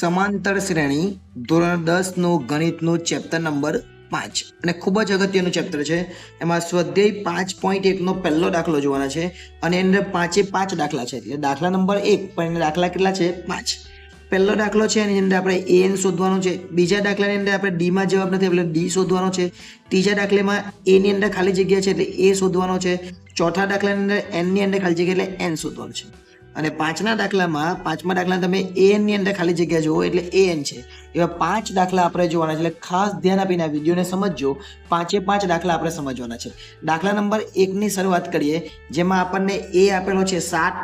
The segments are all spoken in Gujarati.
સમાંતર શ્રેણી ધોરણ 10 નું ગણિતનું ચેપ્ટર નંબર 5 અને ખૂબ જ અગત્યનું ચેપ્ટર છે. એમાં સ્વાધ્યાય 5.1 નો પહેલો દાખલો જોવાના છે અને એની અંદર 5 દાખલા છે. એટલે દાખલા નંબર 1 પણ એના દાખલા કેટલા છે? 5. પહેલો દાખલો છે એની અંદર આપણે an શોધવાનું છે. બીજા દાખલાની અંદર આપણે d માં જવાબ નથી એટલે d શોધવાનો છે. ત્રીજા દાખલામાં a ની અંદર ખાલી જગ્યા છે એટલે a શોધવાનો છે. ચોથા દાખલાની અંદર n ની અંદર ખાલી જગ્યા એટલે n શોધવાનું છે. અને પાંચમા દાખલા તમે an ની અંદર ખાલી જગ્યા જુઓ એટલે an છે. એવા 5 દાખલા આપણે જોવાના છે. એટલે ખાસ ધ્યાન આપીને આ વિડીયોને સમજજો. 5 દાખલા આપણે સમજવાના છે. દાખલા નંબર 1 ની શરૂઆત કરીએ, જેમાં આપણને a આપેલો છે 7,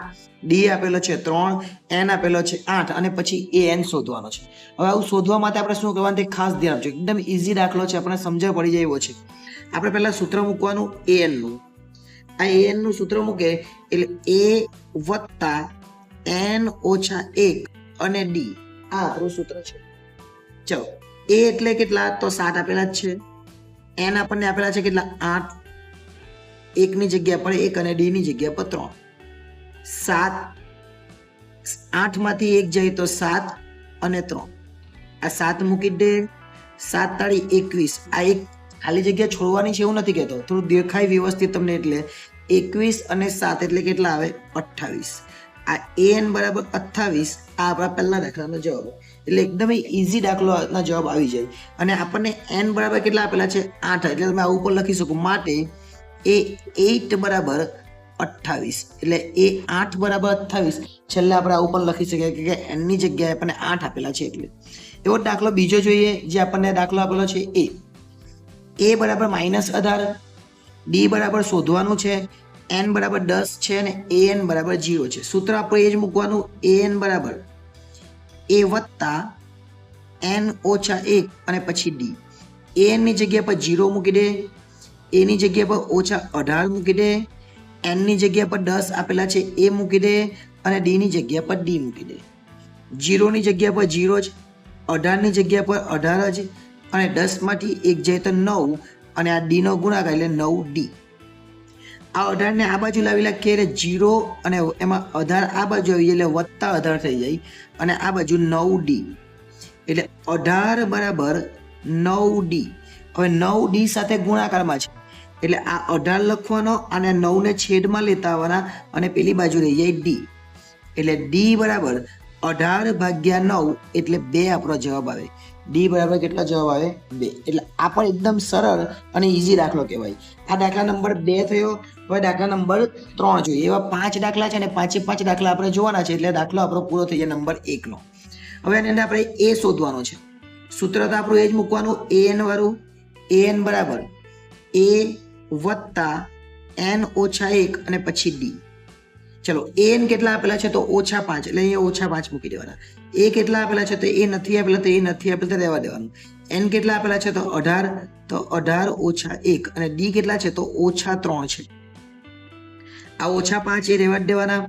d આપેલો છે 3, n આપેલો છે 8 અને પછી an શોધવાનો છે. હવે આવું શોધવા માટે આપણે શું કરવાનું તે ખાસ ધ્યાન આપજો. એકદમ ઈઝી દાખલો છે, આપણને સમજણ પડી જાય એવો છે. આપણે પહેલા સૂત્ર મૂકવાનું an નું. આ an નું સૂત્ર મૂકે એટલે a વત્તા n ઓછા 1 અને d. આ આપણું સૂત્ર છે. ચલો, a એટલે કેટલા? તો 7 આપેલા જ છે. n આપણને આપેલા છે કેટલા? 8. 1 ની જગ્યા પર 1 અને d ની જગ્યા પર 3. 7, 8 માંથી 1 જાય તો 7 અને 3. આ 7 મૂકી દે. 7 તાળી 21. આ એક ખાલી જગ્યા છોડવાની છે એવું નથી કહેતો, થોડું દેખાય વ્યવસ્થિત તમને. એટલે 21 અને 7 એટલે કેટલા આવે? 28. આ an બરાબર 28. આ આપણા પહેલા દાખલાનો જવાબ. એટલે એકદમ ઈઝી દાખલાનો જવાબ આવી જાય. અને આપણને n બરાબર કેટલા આપેલા છે? 8. એટલે તમે આ ઉપર લખી શકો. માટે એ 8 બરાબર 28. એટલે એ 8 બરાબર 28 છેલ્લે આપણે આ ઉપર લખી શકીએ કે n ની જગ્યાએ આપણને 8 આપેલા છે. એટલે એવો દાખલો બીજો જોઈએ, જે આપણને દાખલો આપેલો છે a બરાબર -18, d બરાબર શોધવાનું છે, n બરાબર 10 છે અને an બરાબર 0 છે. સૂત્ર આપણે એ જ મૂકવાનું. an બરાબર a વત્તા n ઓછા 1 અને પછી d. an ની જગ્યા પર 0 મૂકી દે, a ની જગ્યા પર ઓછા 18 મૂકી દે, n ની જગ્યા પર 10 આપેલા છે એ મૂકી દે અને d ની જગ્યા પર d મૂકી દે. 0 ની જગ્યા પર 0 જ, 18 ની જગ્યા પર 18 જ અને 10 માંથી 1 જાય તો 9 અને આ d નો ગુણાકાર એટલે 9d. આ 18 ને આ બાજુ લાવી નાખીએ એટલે 0 અને એમાં 18 આ બાજુ આવી જાય એટલે વત્તા 18 થઈ જાય અને આ બાજુ 9d. એટલે 18 બરાબર 9d. હવે 9d સાથે ગુણાકારમાં છે એટલે આ 18 લખવાનો અને 9 ને છેદમાં લેતા આવવાના અને પેલી બાજુ રહી જાય d. એટલે d બરાબર 18 ભાગ્યા 9 એટલે 2 આપણો જવાબ આવે. d બરાબર કેટલો જવાબ આવે? 2. એટલે આ પણ એકદમ સરળ અને ઈઝી દાખલો કહેવાય. આ દાખલા નંબર 2 થયો. હવે દાખલા નંબર 3 જોઈએ. એવા 5 દાખલા છે અને 5 દાખલા આપણે જોવાના છે. એટલે દાખલો આપણો પૂરો થઈ જાય નંબર 1 નો. હવે એની અંદર આપણે a શોધવાનો છે. સૂત્ર તો આપણું એ જ મૂકવાનું, an વાળું. an બરાબર a વત્તા n ઓછા 1 અને પછી d. ચલો, an કેટલા આપેલા છે? તો -5. એટલે અહીંયા -5 મૂકી દેવાના. a કેટલા આપેલા છે? તો એ નથી આપેલા, તો એ નથી આપેલા તો રહેવા દેવાનું. n કેટલા આપેલા છે? તો 18. તો 18 ઓછા 1 અને d કેટલા છે? તો -3 છે. આ -5 એ રહેવા જ દેવાના.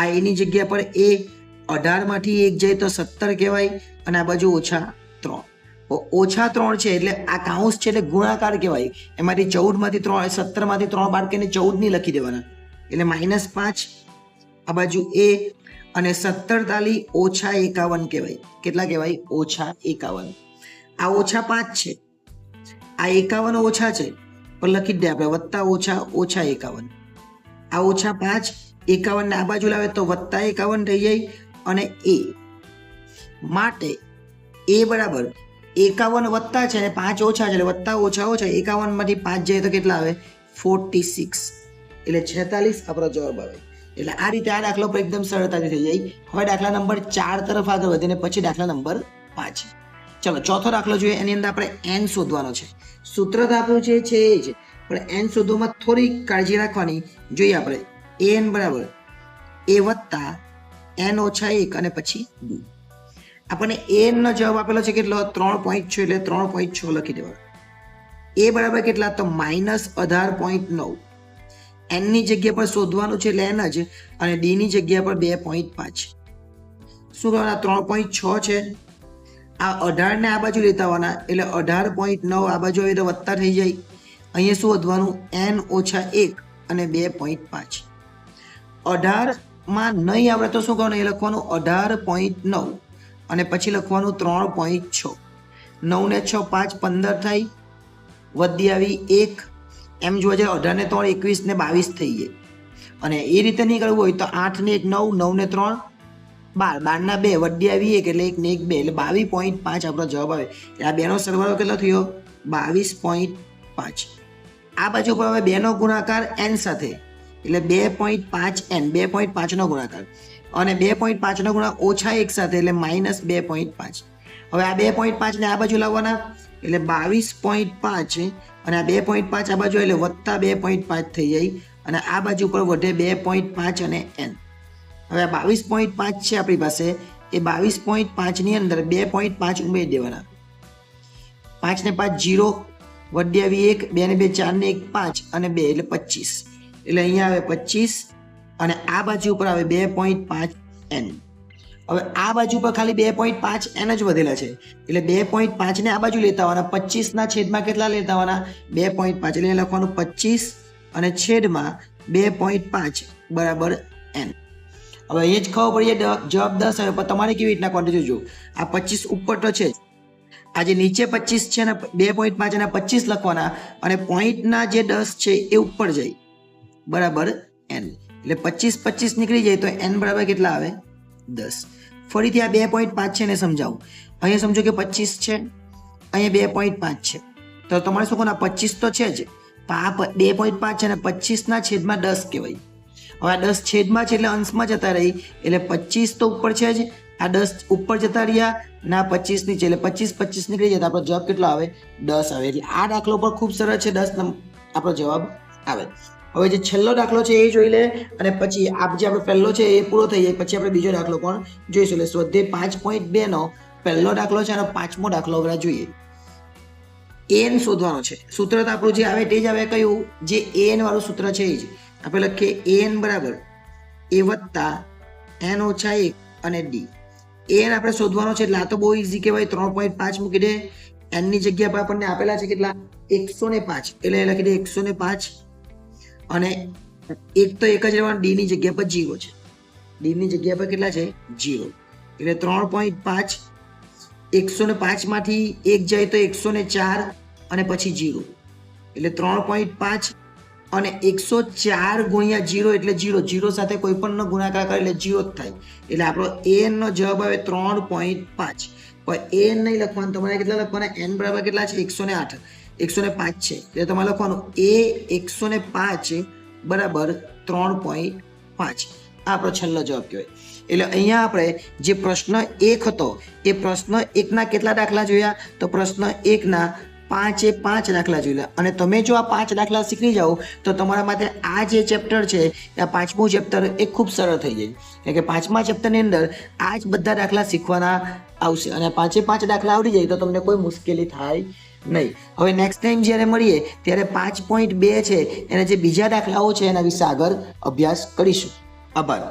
આ a ની જગ્યા પર a, 18 માંથી 1 જાય તો 17 કહેવાય અને આ બાજુ -3. -3 છે એટલે આ કાઉન્સ છે એટલે ગુણાકાર કહેવાય. એમાંથી 14 માંથી 3, 17 માંથી 3 બાદ કરીને 14 ની લખી દેવાના. એટલે -5 આ બાજુ a અને 17 તાલી -51 કહેવાય. કેટલા કહેવાય? -51. આ -5 છે, આ 51 ઓછા છે પણ લખી જ દે આપણે વત્તા -51. આ -5 51 ને આ બાજુ લાવે તો +51 થઈ જાય અને a. માટે a બરાબર 51 વત્તા છે અને 5 ઓછા છે એટલે વત્તા ઓછા 51 માંથી 5 જાય તો કેટલા આવે? 46. એટલે 46 આપણો જવાબ આવે. એટલે આ રીતે આ દાખલો પર એકદમ સરળતાથી થઈ જાય. હવે દાખલા નંબર 4 તરફ આગળ વધીને પછી દાખલા નંબર 5. ચલો, ચોથો દાખલો જોઈએ. એની અંદર આપણે n શોધવાનો છે. સૂત્ર તો આપણું છે એ જ, પણ n શોધવામાં થોડી કાળજી રાખવાની. જોઈએ આપણે an બરાબર a વત્તા n ઓછા 1 અને પછી d. આપણને an નો જવાબ આપેલો છે કેટલો? 3.6. એટલે 3.6 લખી દેવાનો. a બરાબર કેટલા? તો -18.9. n ની જગ્યા પર શોધવાનું છે એટલે n જ અને d ની જગ્યા પર 2.5. શું કરવાના? 3.6 છે. આ 18 ને આ બાજુ લેતા આવવાના એટલે 18.9 આ બાજુ આવે તો વત્તા થઈ જાય. અહીંયા શું વધવાનું? n ઓછા 1 અને 2.5. 18 માં નહીં આવડે તો શું કરવાનું? એ લખવાનું 18.9 અને પછી લખવાનું 3.6. 9 ને 6 5 15 થાય, વધી આવી 1, એમ જોવા જાય 18 ને 3 21 ને 22 થઈ જાય. અને એ રીતે નહીં કરવું હોય તો 8 ને 1 9, 9 ને 3 12, 12 ના 2 વધી આવી 1 એટલે 1 ને 1 2 એટલે 22.5 આપણો જવાબ આવે. એટલે આ બેનો સરવાળો કેટલો થયો? 22.5. આ બાજુ પર હવે 2 નો ગુણાકાર n સાથે એટલે 2.5n, 2.5 નો ગુણાકાર, અને 2.5 નો ગુણાકાર ઓછા 1 સાથે એટલે -2.5. હવે આ 2.5 ને આ બાજુ લાવવાના એટલે 22.5, અને આ 2.5 આ બાજુ એટલે વત્તા 2.5 થઈ જાય, અને આ બાજુ પર વધે 2.5 અને n. હવે આ 22.5 છે આપણી પાસે, એ 22.5 ની અંદર 2.5 ઉમેરી દેવાના. 5 ને 5 0, વધી આવી 1, 2 ને 2 4 ને 1 5 અને 2 એટલે 25. એટલે અહીંયા આવે 25 અને આ બાજુ ઉપર આવે 2.5n. હવે આ બાજુ પર ખાલી 2.5n જ વધેલા છે એટલે 2.5 ને આ બાજુ લેતા આવવાના, 25 ના છેદમાં કેટલા લેતા આવવાના? 2.5. એટલે લખવાનું 25 અને છેદમાં 2.5 બરાબર n. હવે અહીંયા જ ખબર પડી જવાબ 10 આવે, પણ તમારે કેવી રીતના ક્વોન્ટિટી જોજો. આ 25 ઉપર તો છે જ, આ જે નીચે 25 છે ને 2.5 અને 25 લખવાના, અને પોઈન્ટના જે 10 છે એ ઉપર જાય બરાબર n. એટલે 25 25 નીકળી જાય તો n બરાબર કેટલા આવે? 10. ફરીથી આ 2.5 છે ને સમજાવું. અહીંયા સમજો કે 25 છે, અહીંયા 2.5 છે, તો તમારે શું કરવાનું? 25 તો છે જ, પણ આ 2.5 છે ને 25 ના છેદમાં 10 કહેવાય. હવે આ 10 છેદમાં છે એટલે અંશમાં જતા રહી, એટલે 25 તો ઉપર છે જ, આ 10 ઉપર જતા રહ્યા ના 25 નીચે, એટલે 25 25 નીકળી જાય તો આપણો જવાબ કેટલો આવે? 10 આવે. એટલે આ દાખલો પણ ખૂબ સરળ છે, 10 આપણો જવાબ આવે. હવે જે છેલ્લો દાખલો છે એ જોઈ લે, અને પછી આ જે આપણો પહેલો છે એ પૂરો થઈ જાય, પછી આપણે બીજો દાખલો પણ જોઈશું. એટલે સ્વાધ્યાય 5.2 નો પહેલો દાખલો છે અને 5મો દાખલો હવે જોઈએ. an શોધવાનો છે. સૂત્ર તો આપણું જે આવે તે જ આવે. કયું? જે an વાળું સૂત્ર છે એ જ આપણે લખીએ. an બરાબર a વત્તા n ઓછા 1 અને d. an આપણે શોધવાનો છે એટલે આ તો બહુ ઇઝી કહેવાય. 3.5 મૂકી દે, n ની જગ્યા પર આપણને આપેલા છે કેટલા? 105, એટલે લખી દે 105, અને એક તો એક જ રહેવાનું, d ની જગ્યા પર 0 છે. d ની જગ્યા પર કેટલા છે? 0. એટલે 3.5, 105 માંથી 1 જાય તો 104 અને પછી 0, એટલે 3.5 અને 104 ગુણ્યા 0 એટલે 0. 0 સાથે કોઈ પણ ગુણાકાર કરે એટલે 0 જ થાય. એટલે આપણો an નો જવાબ આવે 3.5. પણ an નહીં લખવાનું, તમારે કેટલા લખવાના? n બરાબર કેટલા છે? 108, 105 છે, એટલે તમારે લખવાનું a 105 બરાબર 3.5. આ આપણો છેલ્લો જવાબ કહેવાય. એટલે અહીંયા આપણે જે પ્રશ્ન 1 હતો એ પ્રશ્ન 1ના કેટલા દાખલા જોયા? તો પ્રશ્ન 1ના 5 દાખલા જોયેલા. અને તમે જો આ 5 દાખલા શીખી જાઓ તો તમારા માટે આ જે ચેપ્ટર છે આ 5મું ચેપ્ટર એ ખૂબ સરળ થઈ જાય. એટલે કે 5મા ચેપ્ટરની અંદર આ જ બધા દાખલા શીખવાના આવશે, અને 5 દાખલા આવડી જાય તો તમને કોઈ મુશ્કેલી થાય નહીં. હવે નેક્સ્ટ ટાઈમ જ્યારે મળીએ ત્યારે 5.2 છે એના જે બીજા દાખલાઓ છે એના વિશે આગળ અભ્યાસ કરીશું. આભાર.